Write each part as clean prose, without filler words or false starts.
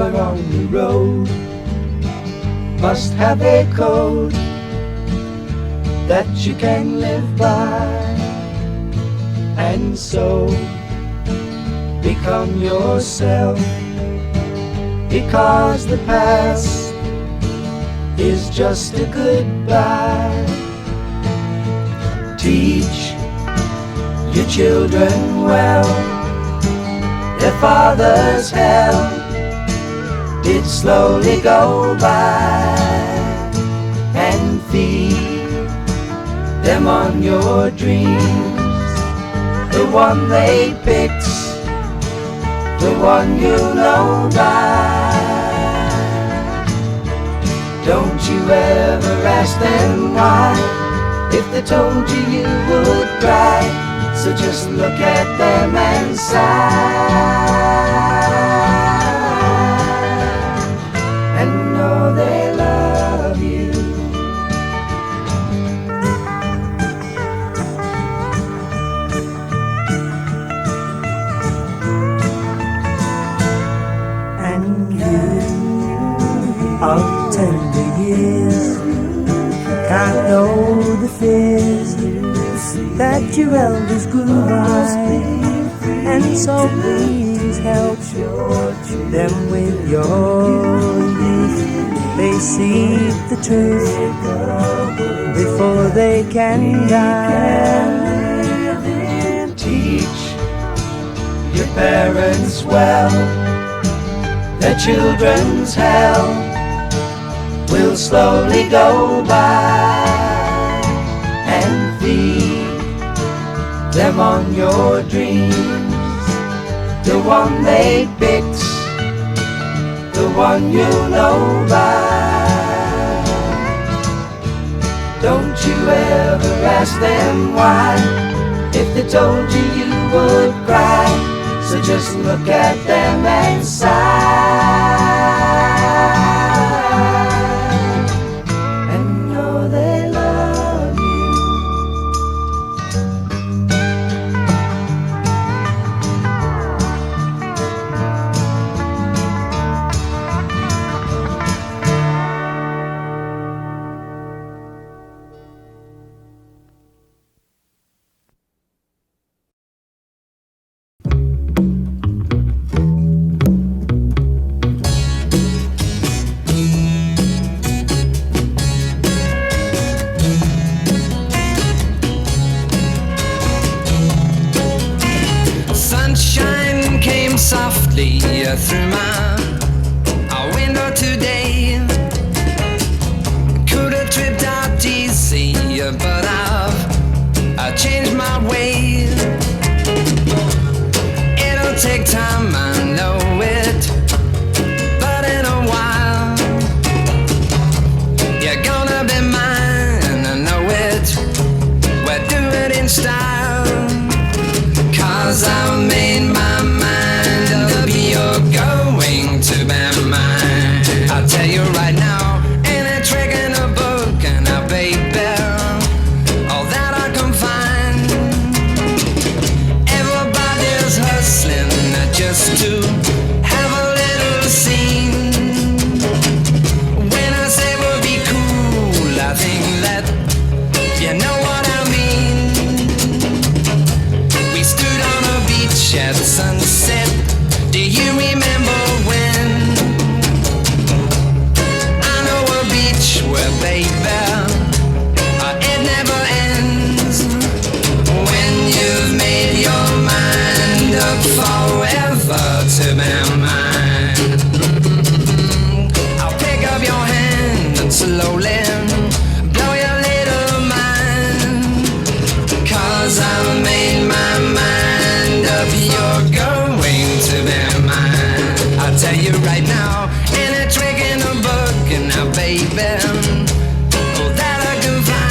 are on the road must have a code that you can live by, and so become yourself, because the past is just a goodbye. Teach your children well, their father's hell did slowly go by, and feed them on your dreams, the one they picked, the one you know by. Don't you ever ask them why, if they told you you would cry. So just look at them and sigh, and know they love you. And you of tender years can't know the fears that your elders grew by, and so please help them with your youth. They see the truth before they can die. Teach your parents well, their children's hell will slowly go by, and feed them on your dreams, the one they picked, the one you know by. Don't you ever ask them why, if they told you you would cry. So just look at them and sigh, and know they love you. Sunshine came softly through my window today. Could have tripped out easy, but I've changed my way. It'll take time, I know it, but in a while you're gonna be mine, I know it. We'll do it in style, 'cause I've made my mind up, you're going to be mine. I'll tell you right now, ain't a trick in a book, and a baby, all that I can find. Everybody's hustling just to have a little scene. When I say we'll be cool, I think that you know what I mean. We stood on a beach at sunset, do you remember when? I know a beach where, baby, it never ends. When you've made your mind up forever to be mine, I'll pick up your hand and slowly blow your little mind, 'cause I've made my mind up, you're going to be mine. I'll tell you right now, ain't a trick in a book, and now, baby, all that I can find.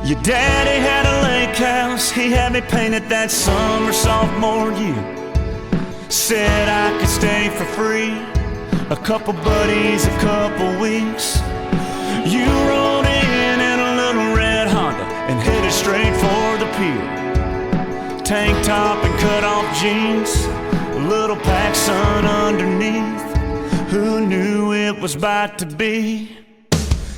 Your daddy had a lake house, he had me painted that summer sophomore year. Said I could stay for free, a couple buddies, a couple weeks. You rode in a little red Honda and headed straight for the pier. Tank top and cut off jeans, a little PacSun underneath. Who knew it was about to be?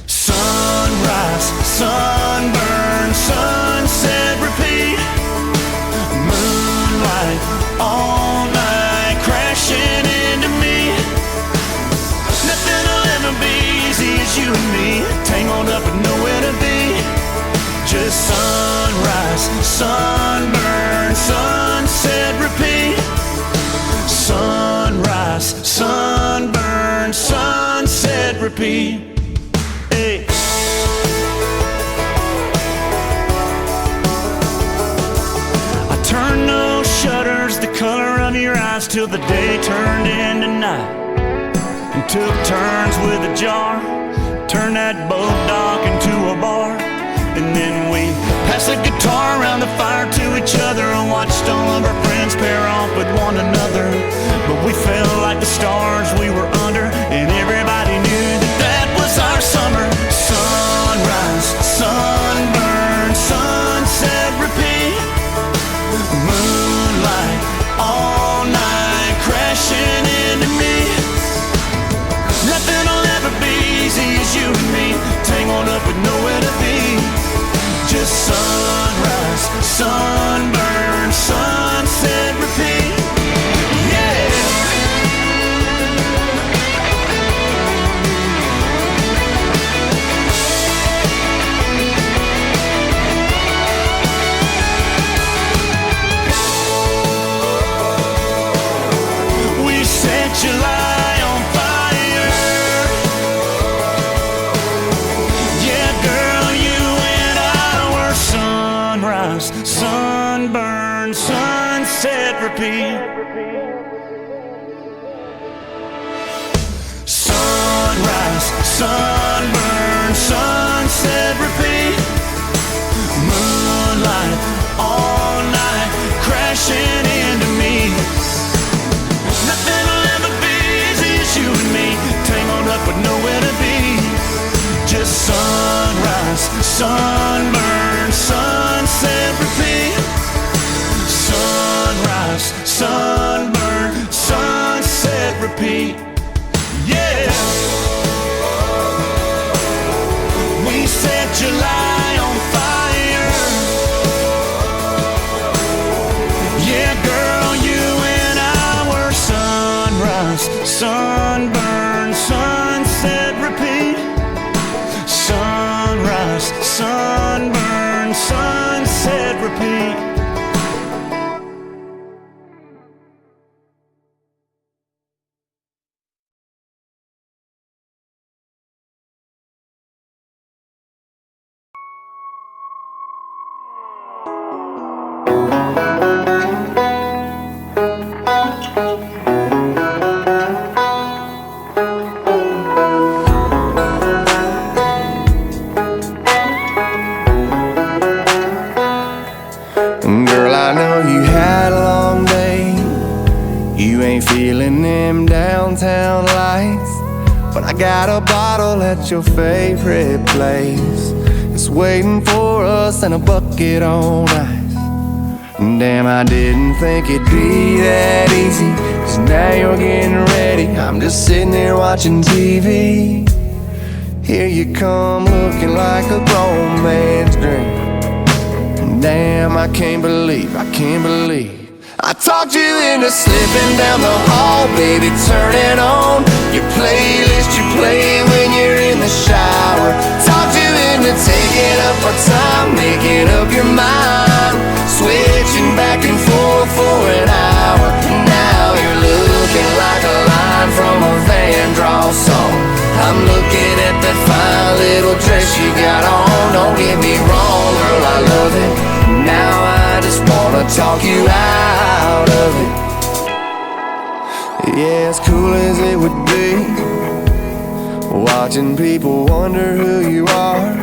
Sunrise, sunburn, sunset, repeat. Moonlight, all night, crashing into me. Nothing will ever be easy as you and me, tangled up with nowhere to be. Just sunrise, sunburn, sunset, repeat. Sunrise, sunburn, sunset, repeat. Hey. I turned those shutters the color of your eyes till the day turned into night, and took turns with a jar, turned that boat dock into a bar. And then we passed the guitar around the fire to each other and watched all of our friends pair off with one another. But we felt like the stars we were under, and everybody knew that that was our summer. Sunrise, sunburn, sunset, repeat. Moonlight, all night, crashing into me. Nothing will ever be easy as you and me, tangled up with nowhere to be. Just sunrise, sunburn, sunset, repeat. Yeah. We set July on fire. Yeah, girl, you and I were sunrise, sunburn, sunset, repeat. Sunrise, sunburn, sunset, repeat. Moonlight, all night, crashing into me. Nothing will ever be easy as you and me, tangled up with nowhere to be. Just sunrise, sunburn, sunset, repeat. Sunrise, sunburn, sunset, repeat. Yeah. We set July on fire. Yeah, girl, you and I were sunrise, sunburn, sunset, repeat. Sunrise, sunburn, sunset, repeat. Girl, I know you had a long day. You ain't feeling them downtown lights, but I got a bottle at your favorite place. It's waiting for us in a bucket on ice. Damn, I didn't think it'd be that easy, 'cause now you're getting ready. I'm just sitting there watching TV. Here you come, looking like a grown man's dream. Damn, I can't believe I talked you into slipping down the hall, baby, turn it on. Your playlist you play when you're in the shower. Talked you into taking up our time, making up your mind, switching back and forth for an hour. Now you're looking like a line from a Van Draw song. I'm looking at that fine little dress you got on. Don't get me wrong, girl, I love it. Now I just wanna talk you out of it. Yeah, as cool as it would be, watching people wonder who you are.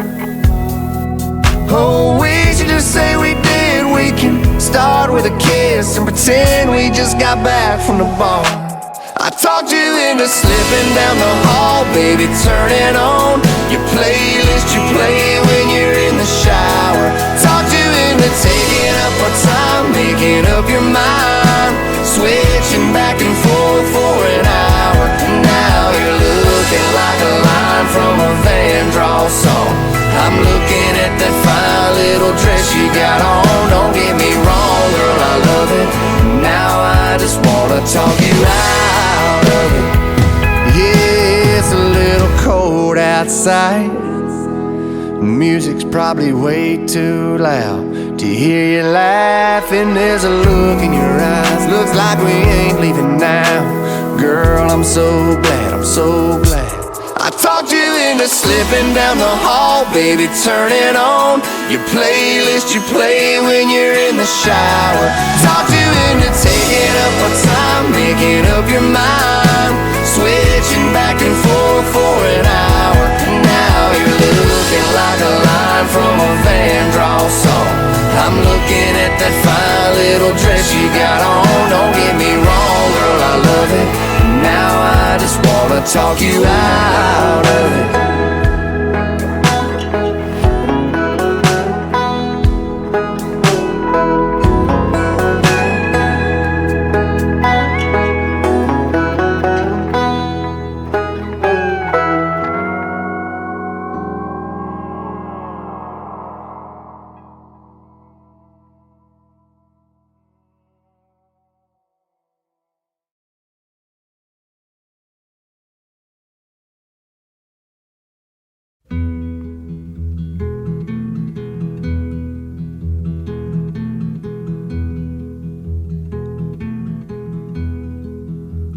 Oh, we should just say we did. We can start with a kiss and pretend we just got back from the bar. I talked you into slipping down the hall, baby, turn it on your playlist you play when you're in the shower. Talked you into taking up our time, making up your mind, switching back and forth for an hour. Now you're looking like a line from a Van Draw song. I'm looking at that fine little dress you got on. Don't get me wrong, girl, I love it. Now I just wanna talk you out of it. Yeah, it's a little cold outside. Music's probably way too loud to hear you laughing. There's a look in your eyes, looks like we ain't leaving now. Girl, I'm so glad, I'm so glad. I talked you into slipping down the hall, baby, turn it on your playlist you play when you're in the shower. Talked you into taking up our time, making up your mind, switching back and forth for an hour. Now you're looking like a line from a Van Draw song. I'm looking at that fine little dress you got on. Don't get me wrong, girl, I love it. Now I just wanna talk you out of it.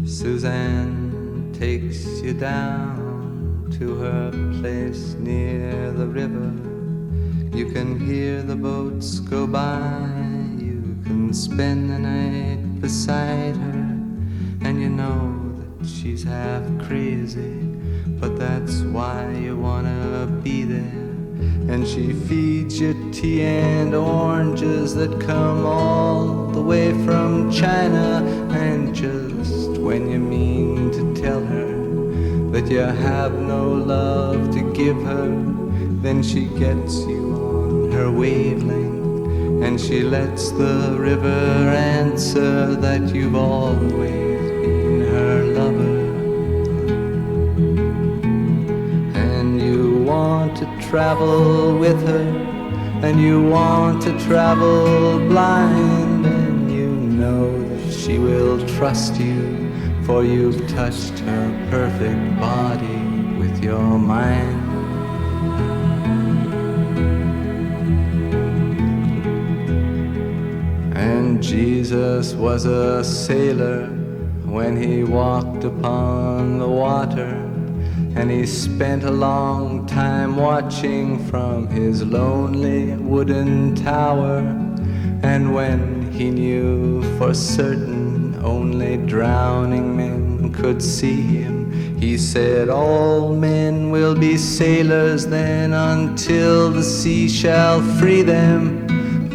Suzanne takes you down to her place near the river. You can hear the boats go by. You can spend the night beside her. And you know that she's half crazy, but that's why you wanna be there. And she feeds you tea and oranges that come all the way from China. And just when you mean to tell her that you have no love to give her, then she gets you on her wavelength, and she lets the river answer that you've always been her lover. And you want to travel with her, and you want to travel blind, and you know that she will trust you, for you've touched her perfect body with your mind. And Jesus was a sailor when he walked upon the water, and he spent a long time watching from his lonely wooden tower. And when he knew for certain only drowning men could see him, he said, all men will be sailors then until the sea shall free them.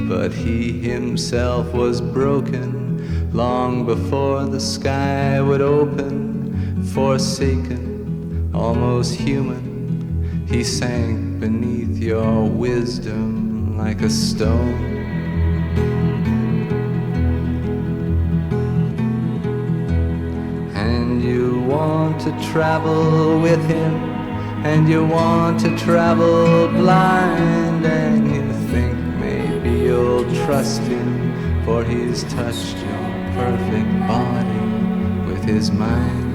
But he himself was broken long before the sky would open. Forsaken, almost human, he sank beneath your wisdom like a stone. And you want to travel with him, and you want to travel blind, and you think maybe you'll trust him, for he's touched your perfect body with his mind.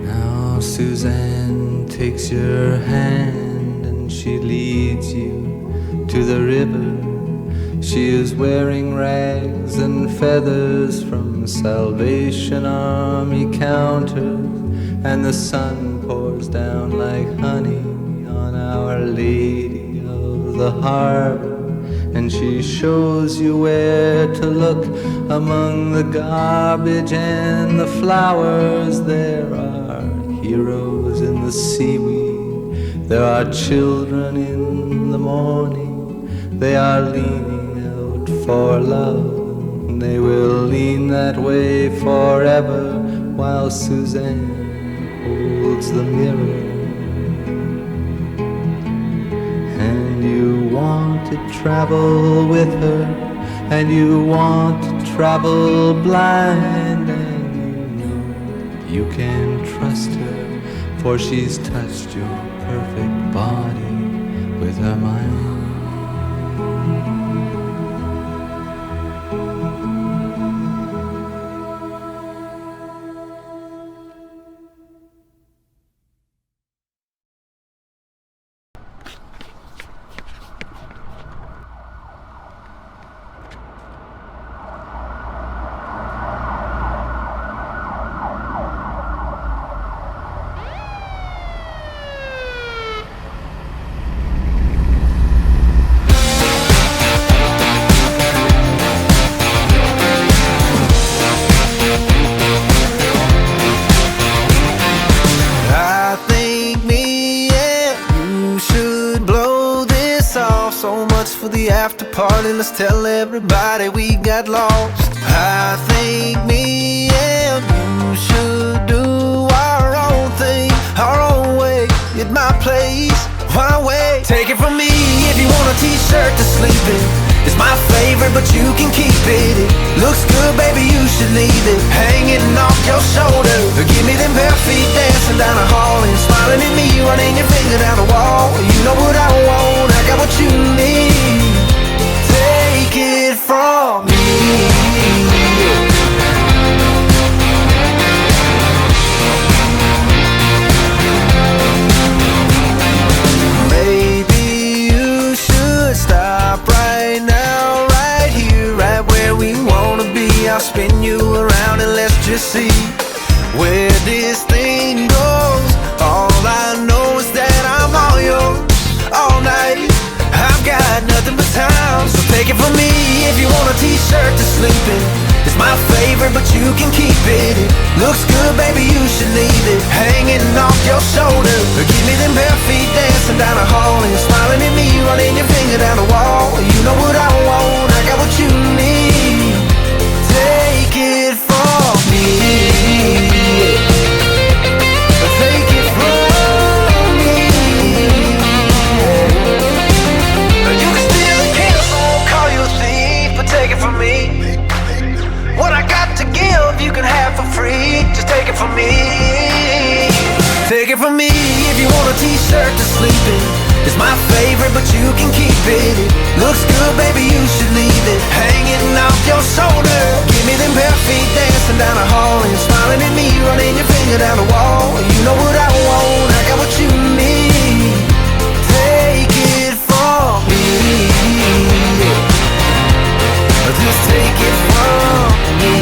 Now Suzanne takes your hand and she leads you to the river. She is wearing rags and feathers from Salvation Army counters, and the sun pours down like honey on Our Lady of the Harbor. And she shows you where to look among the garbage and the flowers. There are heroes in the seaweed. There are children in the morning. They are leaning out for love. They will lean that way forever while Suzanne holds the mirror. And you want to travel with her, and you want to travel blind, and you know you can trust her, for she's touched your perfect body with her mind. Let's tell everybody we got lost. I think me and you should do our own thing, our own way, at my place. Why wait? Take it from me, if you want a t-shirt to sleep in, it's my favorite, but you can keep it. It looks good, baby, you should leave it hanging off your shoulder. Give me them bare feet dancing down the hall and smiling at me, running your finger down the wall. You know what I want, I got what you need. Take it from me. Maybe you should stop right now, right here, right where we wanna be. I'll spin you around and let's just see where this thing goes. All I know is that I'm all yours all night. I've got nothing but time, so take it from me. If you want a t-shirt to sleep in, it's my favorite, but you can keep it. It looks good, baby, you should leave it hanging off your shoulder. Give me them bare feet dancing down the hall and smiling at me, running your finger down the wall. You know what I want, I got what you need. Take it from me. Take it from me. You can steal a kiss, I won't call you a thief, but take it from me. What I got to give, you can have for free. Just take it from me. Take it from me. If you want a t-shirt to sleep in, it's my favorite, but you can keep it. It looks good, baby, you should leave it hanging off your shoulder. Give me them bare feet dancing down the hall and smiling at me, running your finger down the wall. You know what I want, I got what you need. Take it from me. Just take it from me.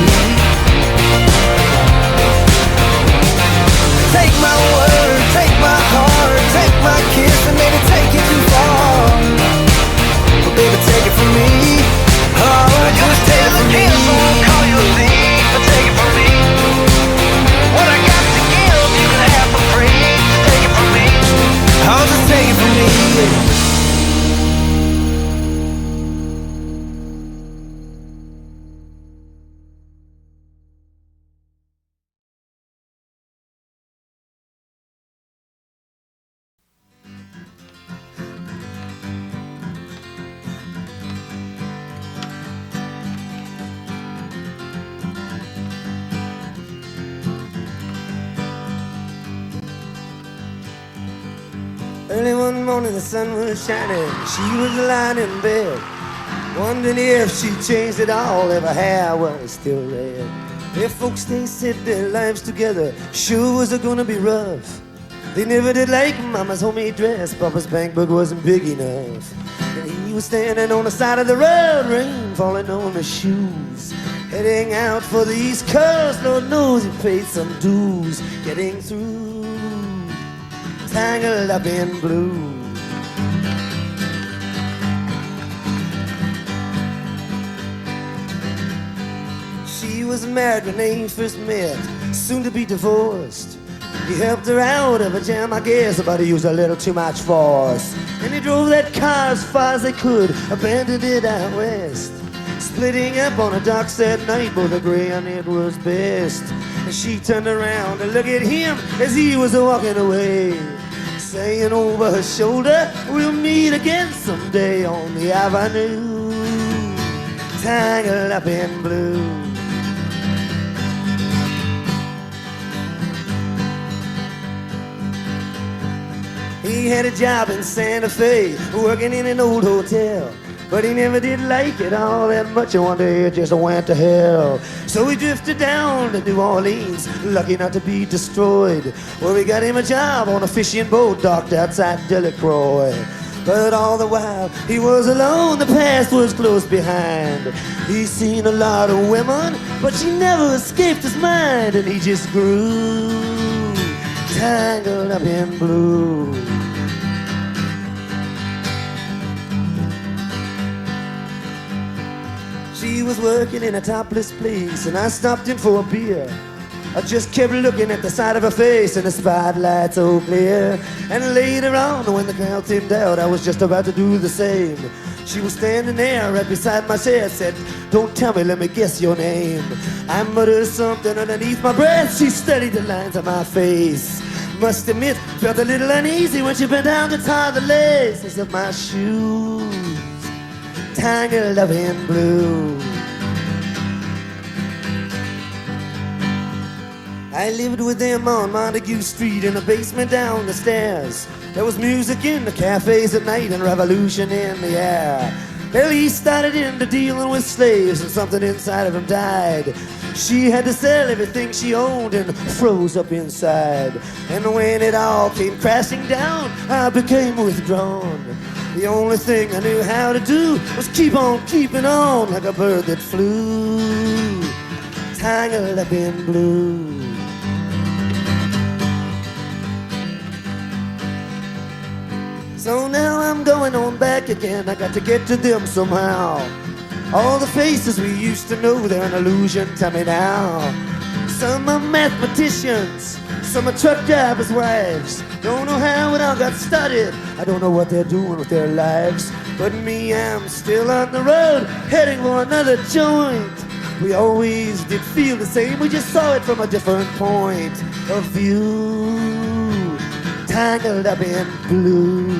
Take my word, take my heart, take my kiss, and maybe take it too far. But baby, take it from me. Oh, just take it from me. I won't call you a thief, but take it from me. What I got to give, you can have for free. Just take it from me. I'll just take it from me. Early one morning the sun was shining, she was lying in bed, wondering if she changed it all, if her hair was still red. If folks they said their lives together sure was gonna be rough. They never did like mama's homemade dress, papa's bank book wasn't big enough. And he was standing on the side of the road, rain falling on his shoes, heading out for the East Coast. Lord knows he paid some dues, getting through. Tangled up in blue. She was married when they first met, soon to be divorced. He helped her out of a jam, I guess, but he used a little too much force. And he drove that car as far as they could, abandoned it out west. Splitting up on the docks that night, both agreeing it was best. And she turned around to look at him as he was walking away, saying over her shoulder, we'll meet again someday on the avenue, tangled up in blue. He had a job in Santa Fe, working in an old hotel, but he never did like it all that much, and one day it just went to hell. So he drifted down to New Orleans, lucky not to be destroyed, where we got him a job on a fishing boat docked outside Delacroix. But all the while he was alone, the past was close behind. He's seen a lot of women, but she never escaped his mind, and he just grew tangled up in blue. She was working in a topless place, and I stopped in for a beer. I just kept looking at the side of her face and the spotlight so clear. And later on, when the crowd thinned out, I was just about to do the same. She was standing there right beside my chair, said, don't tell me, let me guess your name. I muttered something underneath my breath. She studied the lines on my face. Must admit, felt a little uneasy when she bent down to tie the laces of my shoes, tangled up in blue. I lived with them on Montague Street in a basement down the stairs. There was music in the cafes at night and revolution in the air. Well, he started into dealing with slaves and something inside of him died. She had to sell everything she owned and froze up inside. And when it all came crashing down, I became withdrawn. The only thing I knew how to do was keep on keeping on like a bird that flew, tangled up in blue. So now I'm going on back again, I got to get to them somehow. All the faces we used to know, they're an illusion to me now. Some are mathematicians, some are truck drivers' wives. Don't know how it all got started, I don't know what they're doing with their lives. But me, I'm still on the road, heading for another joint. We always did feel the same, we just saw it from a different point of view, tangled up in blue.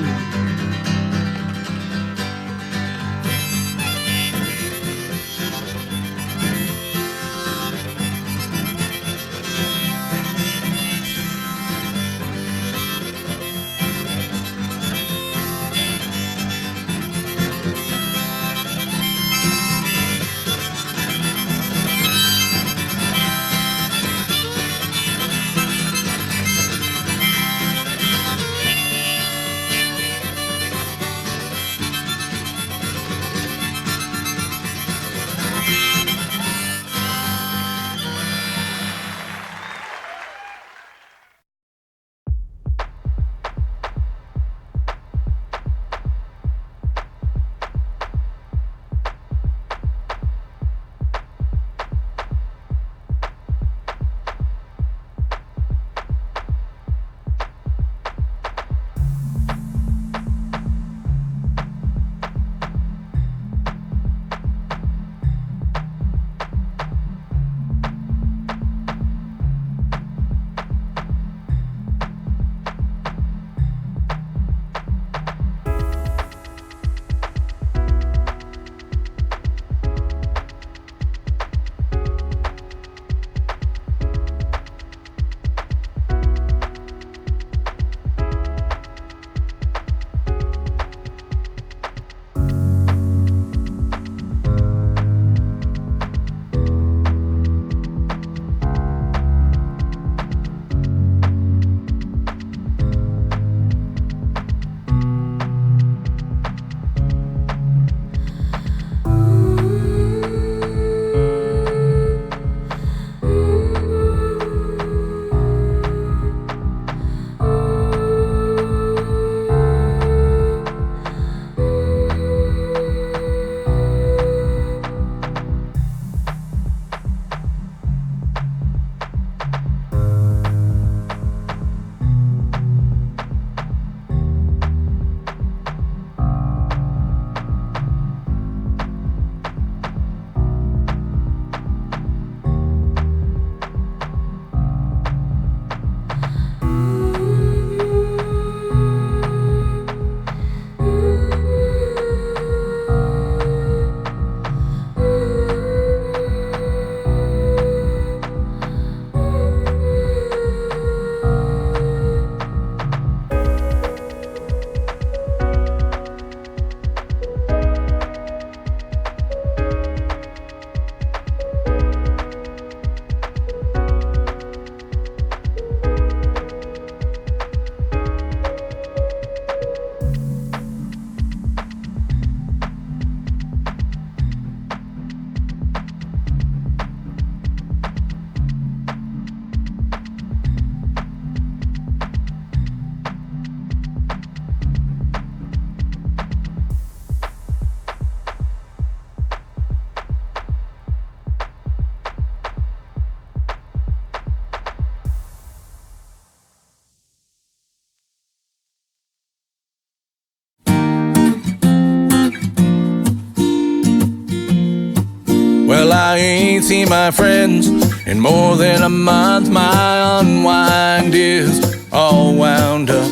I ain't seen my friends in more than a month. My unwind is all wound up.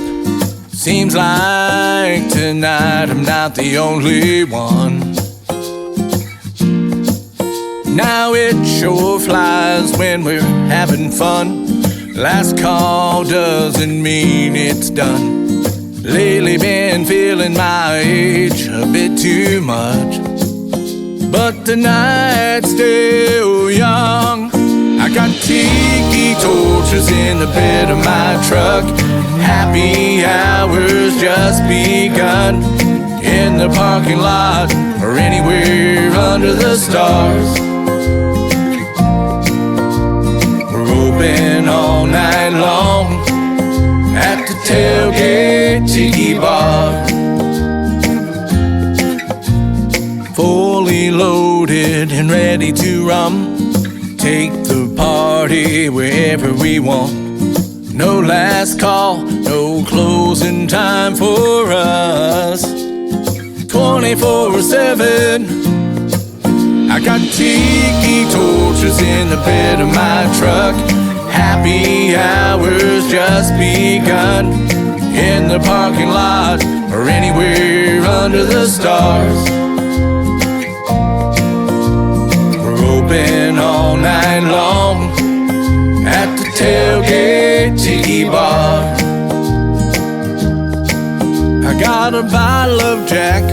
Seems like tonight I'm not the only one. Now it sure flies when we're having fun. Last call doesn't mean it's done. Lately been feeling my age a bit too much, but the night's still young. I got tiki torches in the bed of my truck. Happy hours just begun. In the parking lot or anywhere under the stars. We're open all night long at the Tailgate Tiki Bar. Fully loaded and ready to rum. Take the party wherever we want. No last call, no closing time for us. 24/7. I got tiki torches in the bed of my truck. Happy hours just begun. In the parking lot or anywhere under the stars. We're open all night long at the Tailgate Tiki Bar. I got a bottle of Jack,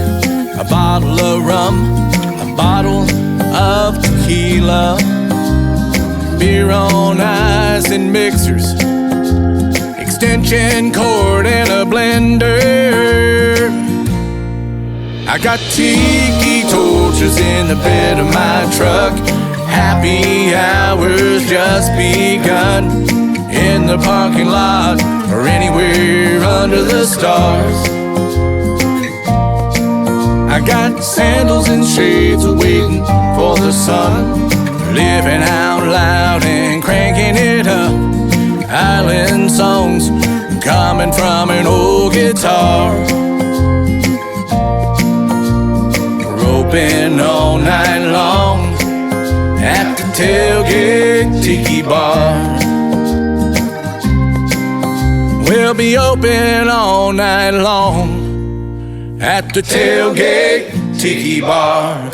a bottle of rum, a bottle of tequila, beer on ice and mixers, extension cord and a blender. I got tiki torches in the bed of my truck. Happy hours just begun. In the parking lot or anywhere under the stars. I got sandals and shades waiting for the sun. Living out loud and cranking it up. Island songs coming from an old guitar. We're open all night long at the Tailgate Tiki Bar. We'll be open all night long at the Tailgate Tiki Bar.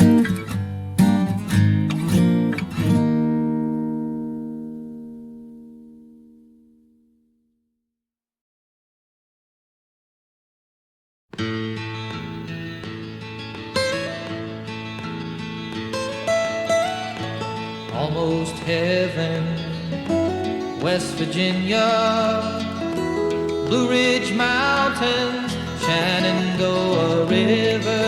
Almost heaven, West Virginia, Blue Ridge Mountains, Shenandoah River.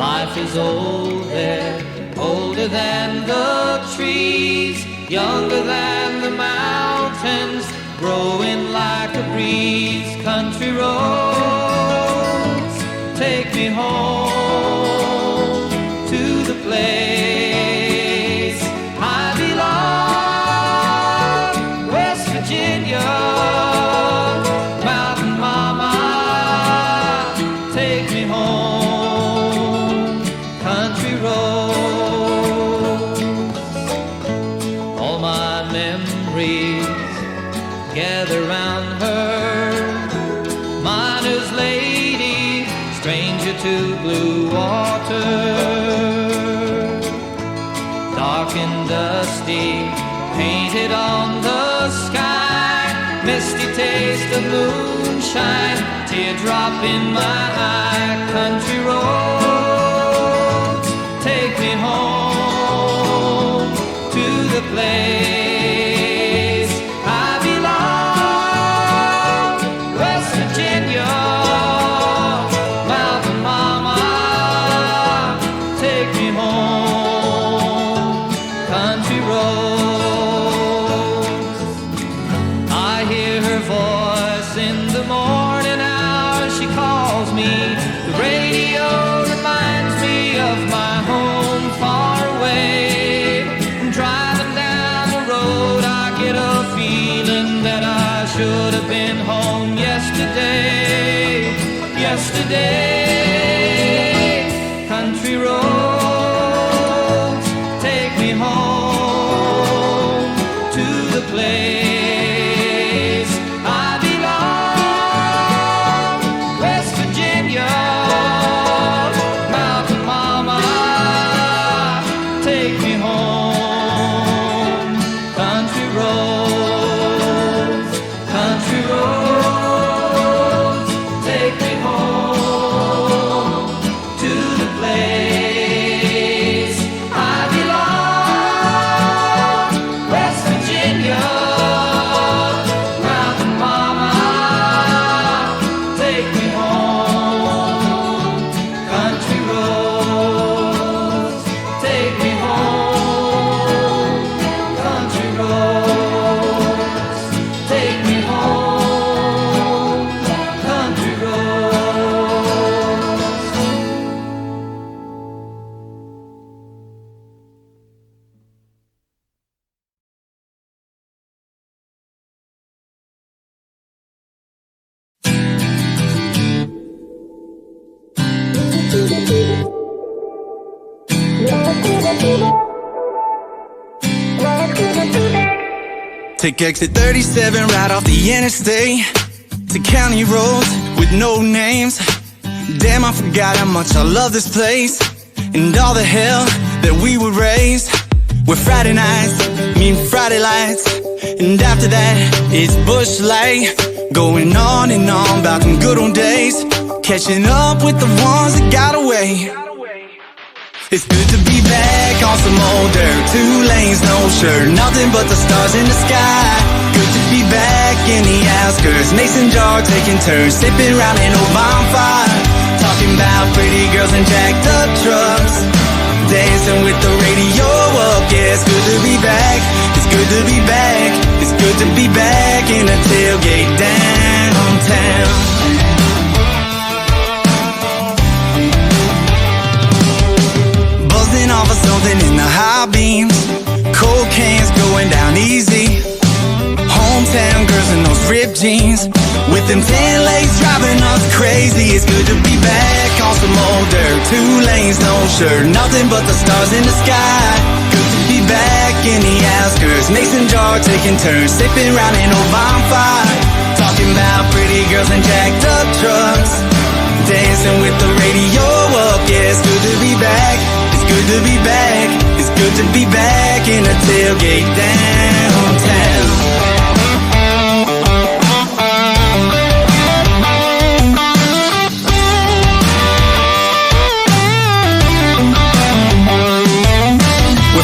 Life is old there, older than the trees, younger than the mountains, growing like a breeze. Country roads, take me home to the place I belong. West Virginia, Mountain Mama, take me home. Country roads, all my memories gather round her. Miner's lady, stranger to blue water. Dark and dusty, painted on the sky. Misty taste of moonshine, teardrop in my eye. Country roads, take me home to the place I belong. West Virginia, Mountain Mama, take me home. Country roads, I hear her voice in the morning hours. She calls me, the radio reminds me of my home far away. Driving down the road, I get a feeling that I should have been home yesterday. Yesterday, country road. Take exit 37 right off the interstate to county roads with no names. Damn, I forgot how much I love this place and all the hell that we were raised. Where Friday nights mean Friday lights, and after that it's bush light. Going on and on about them good old days, catching up with the ones that got away. It's good to be back on some old dirt, 2 lanes, no shirt, nothing but the stars in the sky. Good to be back in the outskirts, mason jar taking turns, sipping round an old bonfire, talking about pretty girls and jacked up trucks, dancing with the radio up. Yeah, it's good to be back, it's good to be back, it's good to be back in a tailgate downtown. Buzzing off of something in the high beams, cold cans going down easy. Hometown girls in those ripped jeans, with them tan legs driving us crazy. It's good to be back on some old dirt, 2 lanes, no shirt, nothing but the stars in the sky. Good to be back in the outskirts, mason jar taking turns, sipping round an old bonfire, talking about pretty girls and jacked up trucks, dancing with the radio up. Yeah, it's good to be back, it's good to be back, it's good to be back in a tailgate downtown.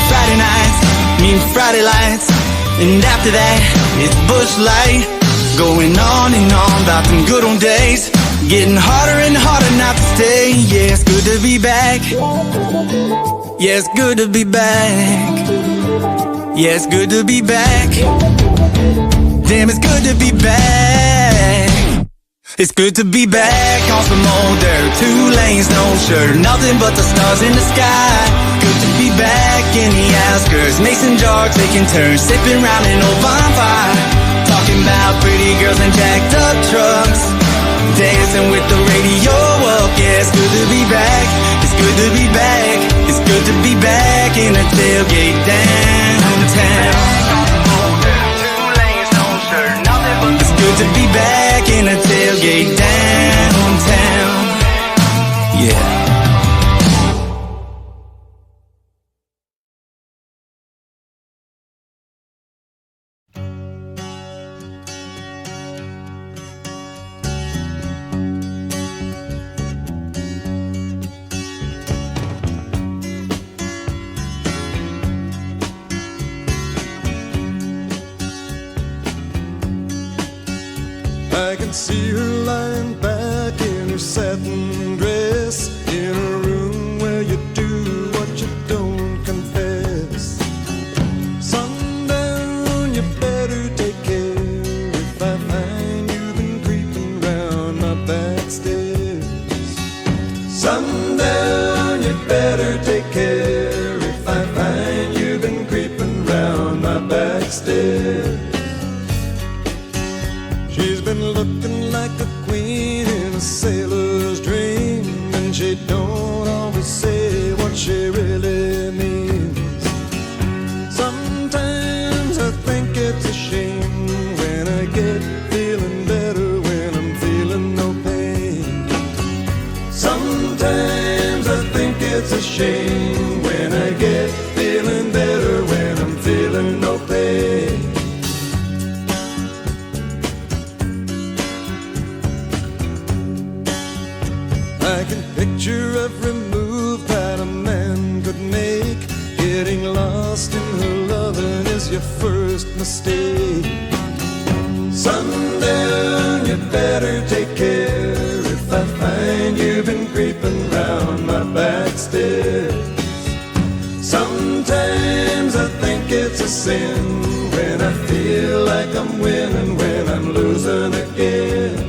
Friday nights mean Friday lights, and after that it's bush light. Going on and on about them good old days, getting harder and harder not to stay. Yeah, it's good to be back, yeah, it's good to be back, yeah, it's good to be back. Damn, it's good to be back. It's good to be back on some old dirt, 2 lanes, no shirt, nothing but the stars in the sky. Good to be back in the outskirts, mason jar taking turns, sipping round an old bonfire, talking about pretty girls and jacked up trucks, dancing with the radio up. Yeah, it's good to be back, it's good to be back, it's good to be back in a tailgate downtown. It's good to be back in a tailgate downtown. Yeah. I can see her lying back in her satin dress, in a room where you do what you don't confess. Sundown, you better take care if I find you've been creeping round my back stairs. Sundown, you better take care if I find you've been creeping round my back stairs. She's been looking like a queen in a sailor's dream, and she don't always say what she really means. Sometimes I think it's a shame when I get feeling better when I'm feeling no pain. Sometimes I think it's a shame when I get feeling better when I'm feeling no pain. I can picture every move that a man could make. Getting lost in her loving is your first mistake. Sundown, you better take care if I find you've been creeping round my back stairs. Sometimes I think it's a sin when I feel like I'm winning when I'm losing again.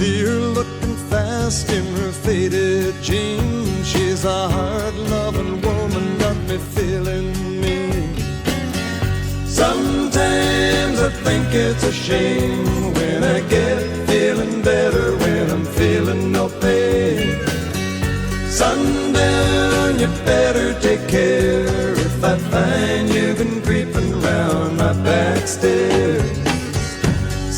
see her looking fast in her faded jeans. She's a hard-loving woman, got me feeling mean. Sometimes I think it's a shame when I get feeling better, when I'm feeling no pain. Sundown, you better take care if I find you've been creeping round my back stairs.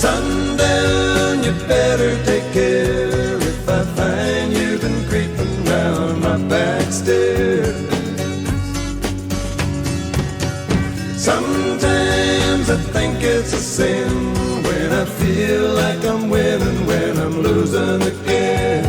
Sundown, you better take care if I find you've been creeping round my back stairs. Sometimes I think it's a sin when I feel like I'm winning, when I'm losing again.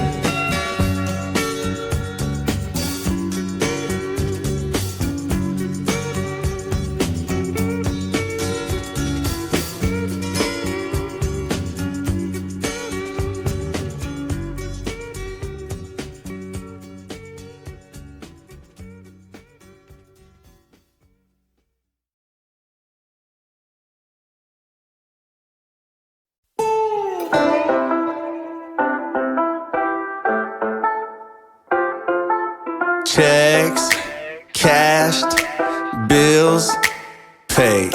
Checks, cashed, bills, paid.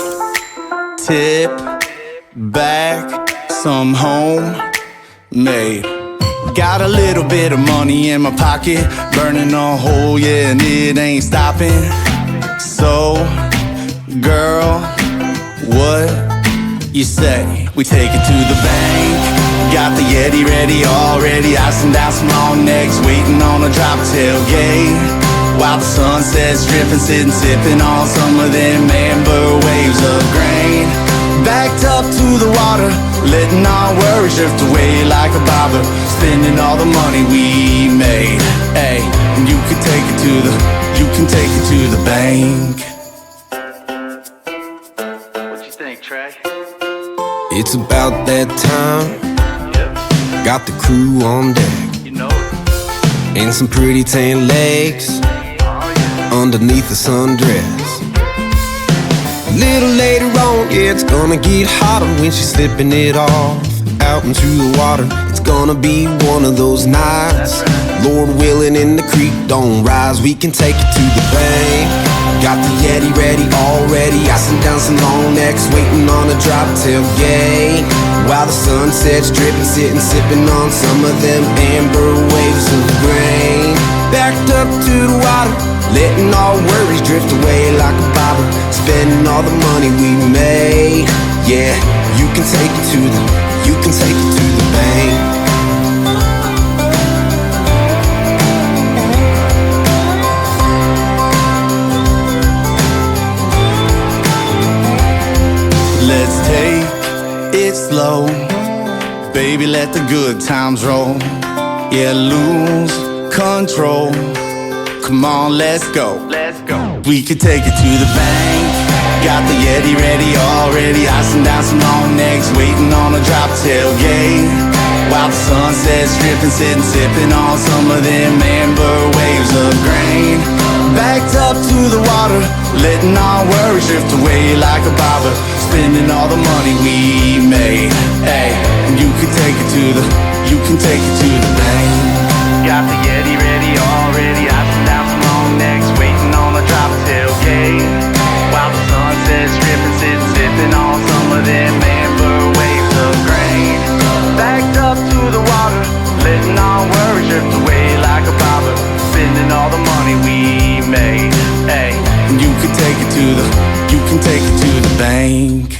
Tip, back, some home made. Got a little bit of money in my pocket, burning a hole, yeah, and it ain't stopping. So, girl, what you say? We take it to the bank. Got the Yeti ready already, icing down some long necks, waiting on a drop tailgate. While the sunset's dripping, sitting sipping on some of them amber waves of grain. Backed up to the water, letting our worries drift away like a bobber. Spending all the money we made. Hey, and you can take it to the bank. What you think, Trey? It's about that time. Got the crew on deck, You know it. and some pretty tan legs underneath the sundress. A little later on, yeah, it's gonna get hotter when she's slipping it off out into the water. It's gonna be one of those nights, Lord willing, and the creek don't rise. We can take it to the bank. Got the Yeti ready already, icing down some long necks, waiting on a drop tailgate. While the sunset's dripping, sitting sipping on some of them amber waves of grain. Backed up to the water, letting all worries drift away like a bobber. Spending all the money we made. Yeah, you can take it to the bank. Let's take it slow, baby, let the good times roll. Yeah, lose control. Come on, let's go. We could take it to the bank. Got the Yeti ready already, icing down some long necks, waiting on a drop tailgate. While the sunset's dripping, sitting sipping on some of them amber waves of grain. Backed up to the water, letting our worries drift away like a bobber. Spending all the money we made. Hey, and you can take it to the bank. Got the Yeti ready already, icing down some long necks, waiting on a drop tailgate. While the sunset's dripping, sitting sipping on some of them amber waves of grain. Backed up to the water, letting our worries drift away like a bobber. Spending all the money we made. Hey, and you can take it to the bank.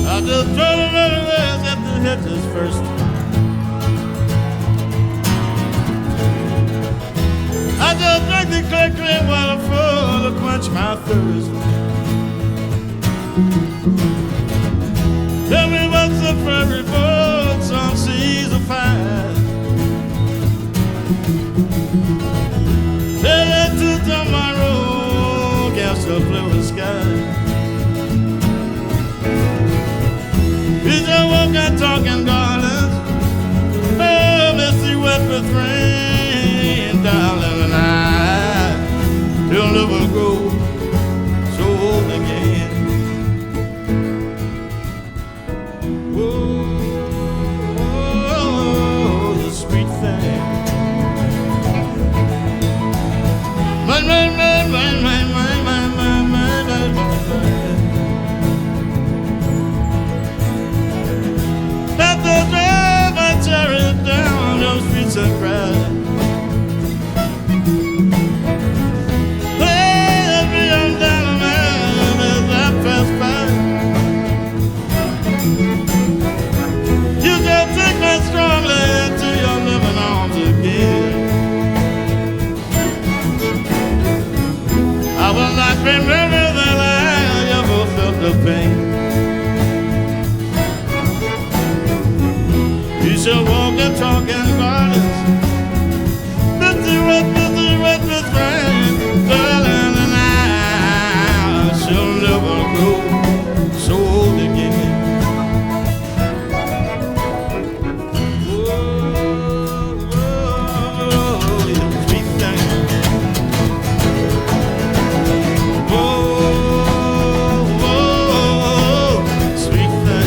I just throw the little words at the hitches first. I just drink the clear, clean water full to quench my thirst. Tell me what's the the ferry boats on seas of fire. Headed to tomorrow against the blue sky. He's a walking, talking garlands. Oh, misty wet with rain, darling, and he'll never grow so old again. Oh, the sweet thing. Let the driver tear it down those streets and cry. Let me on down, man, as I pass by. You just take me strongly into your living arms again. I will not remember that I ever felt the pain. You shall walk and talk in gardens, busy wet with rain, darling, and I shall never grow so old again. Oh, you sweet thing. Sweet thing.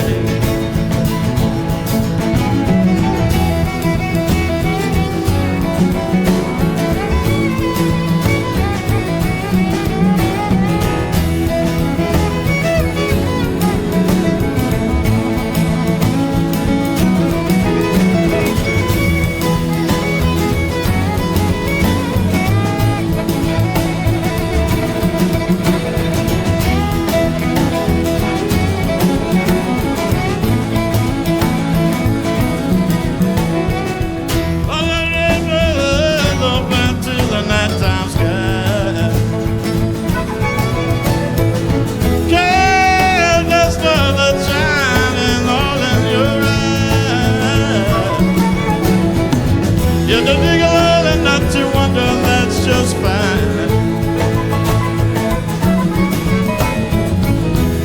Just fine.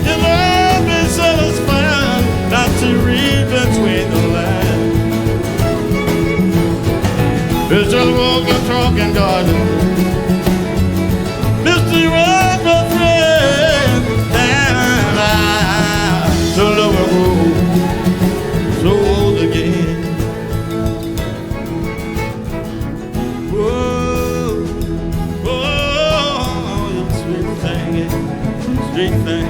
Your love is satisfied not to read between the lines. It's just walking, talking garden. Misty wet with rain, and I shall never grow so old again. Sweet thing.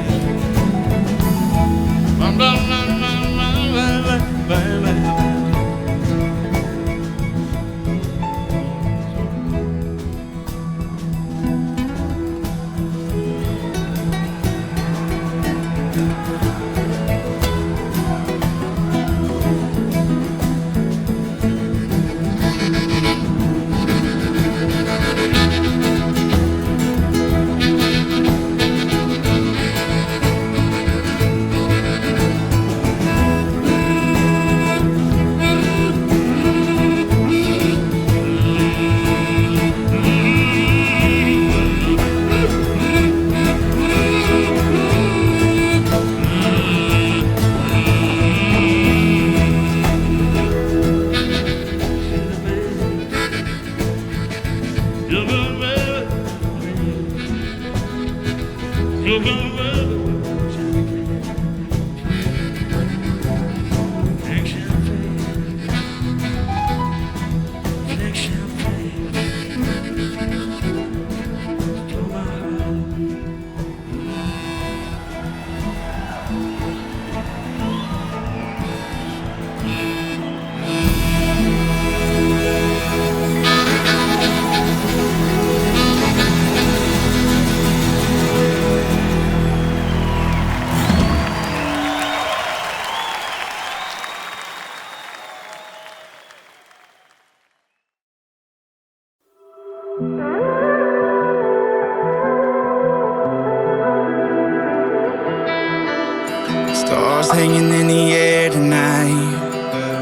Stars hanging in the air tonight.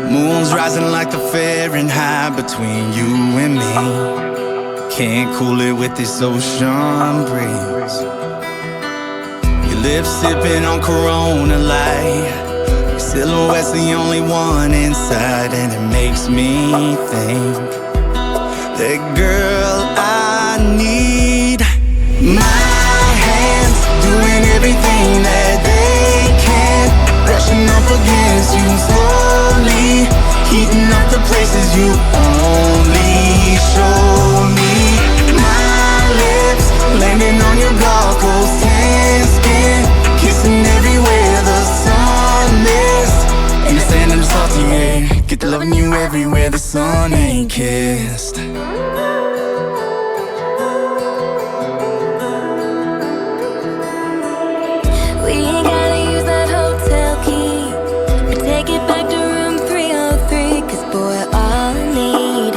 Moon's rising like the Fahrenheit between you and me. Can't cool it with this ocean breeze. Your lips sipping on Corona Light. Your silhouette's the only one inside, and it makes me think that girl I need. My hands doing everything that they can, brushing up against you slowly, heating up the places you only show me. My lips landing on your Gulf Coast tan skin, kissing everywhere the sun mist, and the sand and the salty air. Get to loving you everywhere the sun ain't kissed. We ain't gotta use that hotel key or take it back to room 303, 'cause boy, all I need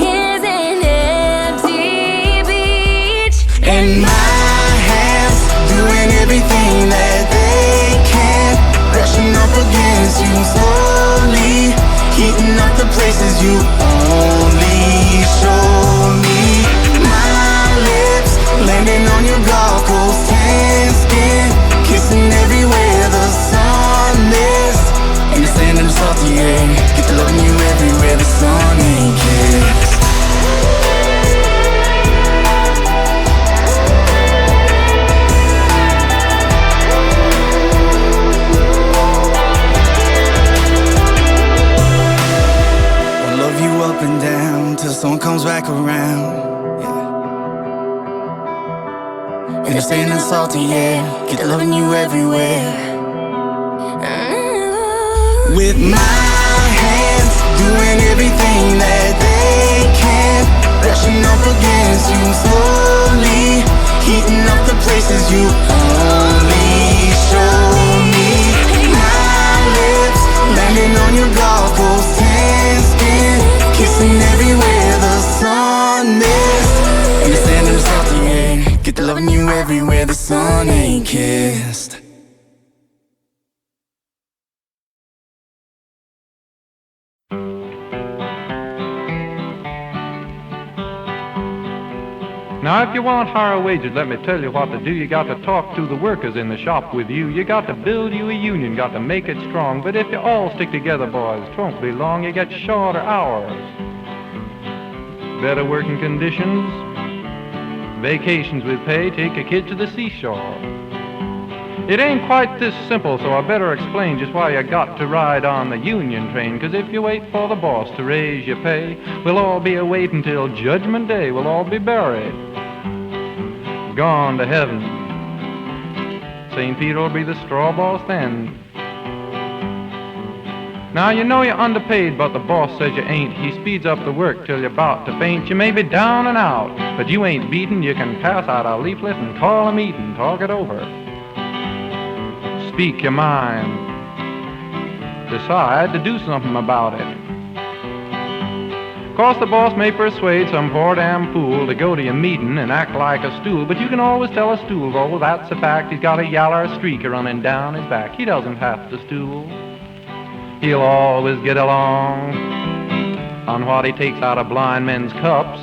is an empty beach. And my hands doing everything that they can, brushing up against you slowly, heating up the places you only show me. My lips landing on your Gulf Coast tan skin, kissing everywhere the sun mist, and the sand and the salty air. Get to loving you everywhere the sun ain't kissed. I'll love you up and down till the sun comes back around. In the sand and salty air, get to loving you everywhere. With my hands doing everything that they can, brushing up against you slowly, heating up the places you only show me. My lips landing on your Gulf Coast tan skin, kissing everywhere the sun mist, and the sand and the salty air. Get to loving you everywhere the sun ain't kissed. Now, if you want higher wages, let me tell you what to do. You got to talk to the workers in the shop with you. You got to build you a union, got to make it strong. But if you all stick together, boys, 'twon't be long. You get shorter hours, better working conditions, vacations with pay, take your kids to the seashore. It ain't quite this simple, so I better explain just why you got to ride on the union train. 'Cause if you wait for the boss to raise your pay, we'll all be a-waitin' till Judgment Day. We'll all be buried, gone to heaven. St. Peter will be the straw boss then. Now, you know you're underpaid, but the boss says you ain't. He speeds up the work till you're about to faint. You may be down and out, but you ain't beaten. You can pass out a leaflet and call a meeting, talk it over, speak your mind, decide to do something about it. 'Course the boss may persuade some poor damn fool to go to your meeting and act like a stool, but you can always tell a stool, oh, that's a fact. He's got a yaller streak running down his back. He doesn't have to stool. He'll always get along on what he takes out of blind men's cups.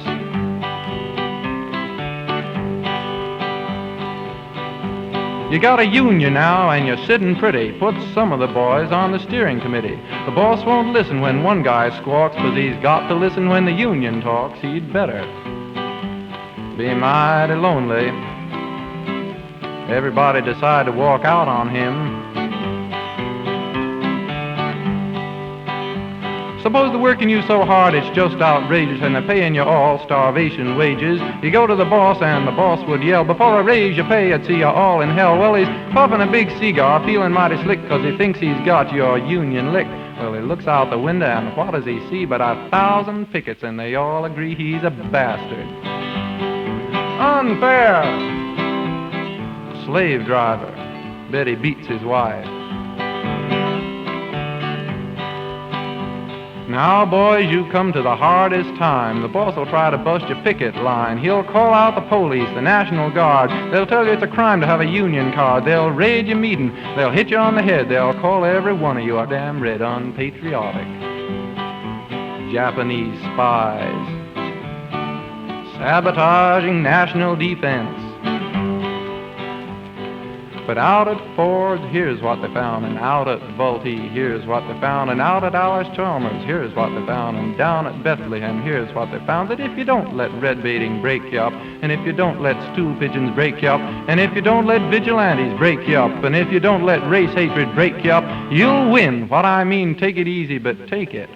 You got a union now and you're sitting pretty. Put some of the boys on the steering committee. The boss won't listen when one guy squawks, 'cause he's got to listen when the union talks. He'd better be mighty lonely. Everybody decide to walk out on him. Suppose they're working you so hard it's just outrageous, and they're paying you all starvation wages. You go to the boss and the boss would yell, "Before I raise your pay, I'd see you all in hell." Well, he's puffing a big cigar, feeling mighty slick, 'cause he thinks he's got your union licked. Well, he looks out the window and what does he see but 1,000 pickets, and they all agree he's a bastard. Unfair. Slave driver, bet he beats his wife. Now, boys, you come to the hardest time. The boss will try to bust your picket line. He'll call out the police, the National Guard. They'll tell you it's a crime to have a union card. They'll raid your meeting. They'll hit you on the head. They'll call every one of you a damn red unpatriotic. Japanese spies sabotaging national defense. But out at Ford's, here's what they found, and out at Vultee, here's what they found, and out at Alice Chalmers, here's what they found, and down at Bethlehem, here's what they found, that if you don't let red baiting break you up, and if you don't let stool pigeons break you up, and if you don't let vigilantes break you up, and if you don't let race hatred break you up, you'll win. What I mean, take it easy, but take it.